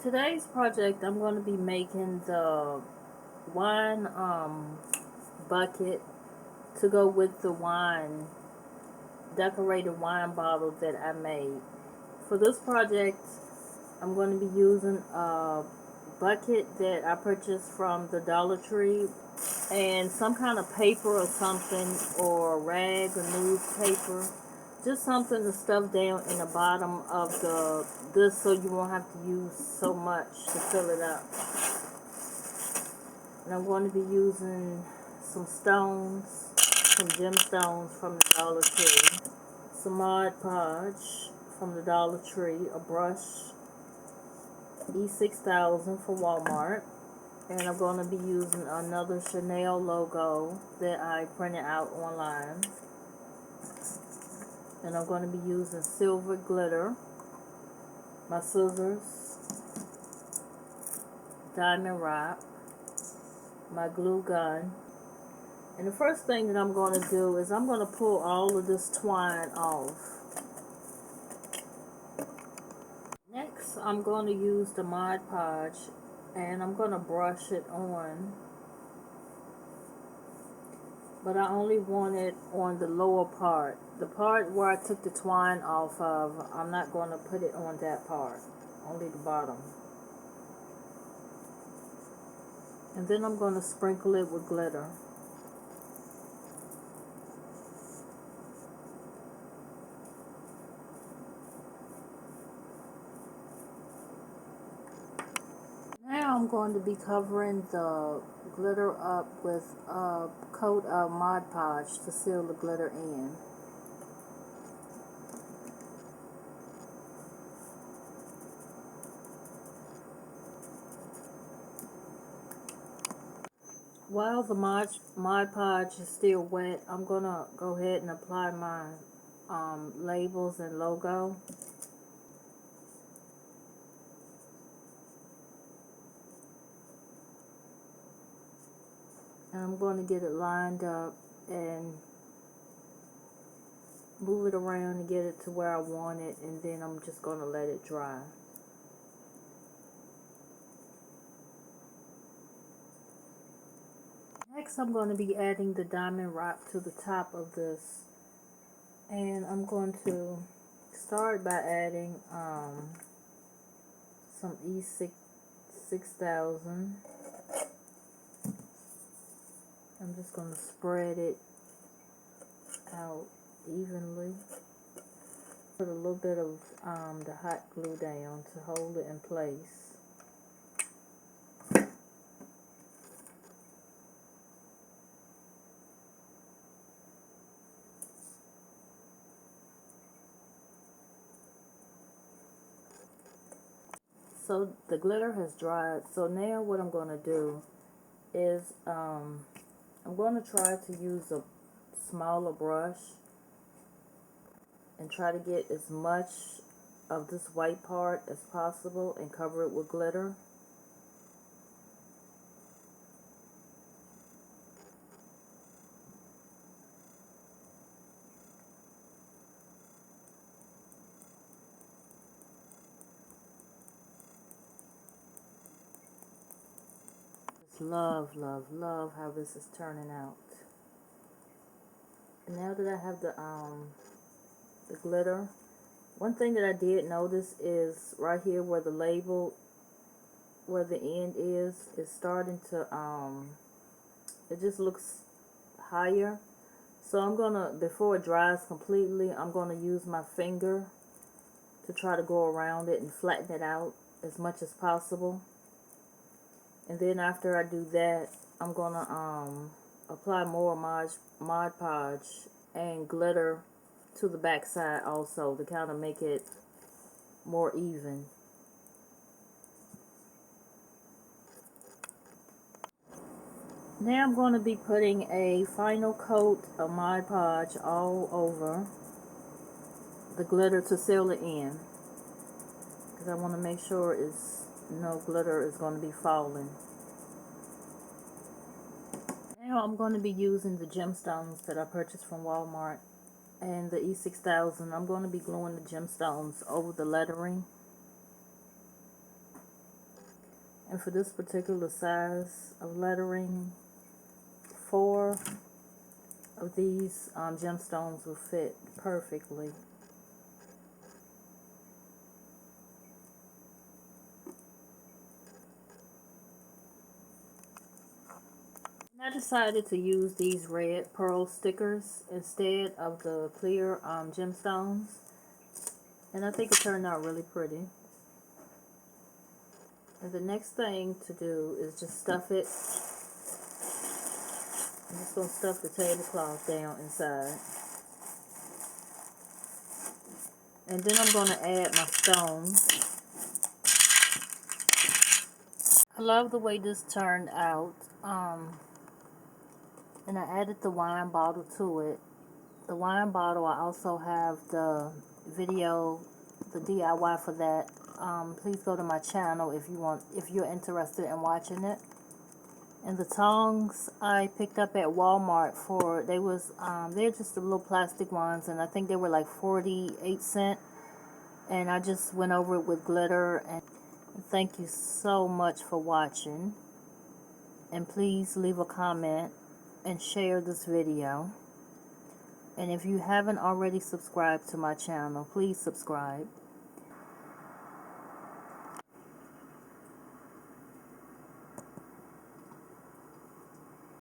Today's project, I'm going to be making the wine bucket to go with the decorated wine bottle that I made. For this project, I'm going to be using a bucket that I purchased from the Dollar Tree and some kind of paper or something, or rag or newspaper, just something to stuff down in the bottom of this so you won't have to use so much to fill it up. And I'm going to be using some stones, some gemstones from the Dollar Tree, some Mod Podge from the Dollar Tree, a brush, E6000 for Walmart, and I'm going to be using another Chanel logo that I printed out online. And I'm going to be using silver glitter, my scissors, diamond wrap, my glue gun. And the first thing that I'm going to do is I'm going to pull all of this twine off. Next, I'm going to use the Mod Podge and I'm going to brush it on. But I only want it on the lower part. The part where I took the twine off of, I'm not going to put it on that part. Only the bottom. And then I'm going to sprinkle it with glitter. Now I'm going to be covering the glitter up with a coat of Mod Podge to seal the glitter in. While the Mod Podge is still wet, I'm going to go ahead and apply my labels and logo. And I'm going to get it lined up and move it around and get it to where I want it, and then I'm just going to let it dry. Next, I'm going to be adding the diamond wrap to the top of this, and I'm going to start by adding some E6000. I'm just going to spread it out evenly. Put a little bit of the hot glue down to hold it in place. So the glitter has dried. So now what I'm going to do is I'm going to try to use a smaller brush and try to get as much of this white part as possible and cover it with glitter. Just love, love, love how this is turning out. And now that I have the glitter, one thing that I did notice is right here where the label, where the end is starting to it just looks higher. So I'm gonna, before it dries completely, I'm gonna use my finger to try to go around it and flatten it out as much as possible. And then after I do that, I'm gonna apply more Mod Podge and glitter to the back side also to kind of make it more even. Now I'm going to be putting a final coat of Mod Podge all over the glitter to seal it in, because I want to make sure no glitter is going to be falling. Now I'm going to be using the gemstones that I purchased from Walmart and the E6000. I'm going to be gluing the gemstones over the lettering. And for this particular size of lettering, 4 of these gemstones will fit perfectly. I decided to use these red pearl stickers instead of the clear gemstones, and I think it turned out really pretty. And the next thing to do is just stuff it. I'm just going to stuff the tablecloth down inside. And then I'm going to add my stones. I love the way this turned out. And I added the wine bottle to it. The wine bottle, I also have the video, the DIY for that. Please go to my channel if you're interested in watching it. And the tongs I picked up at Walmart they're just the little plastic ones, and I think they were like 48 cents. And I just went over it with glitter. And thank you so much for watching. And please leave a comment and share this video. And if you haven't already subscribed to my channel, please subscribe.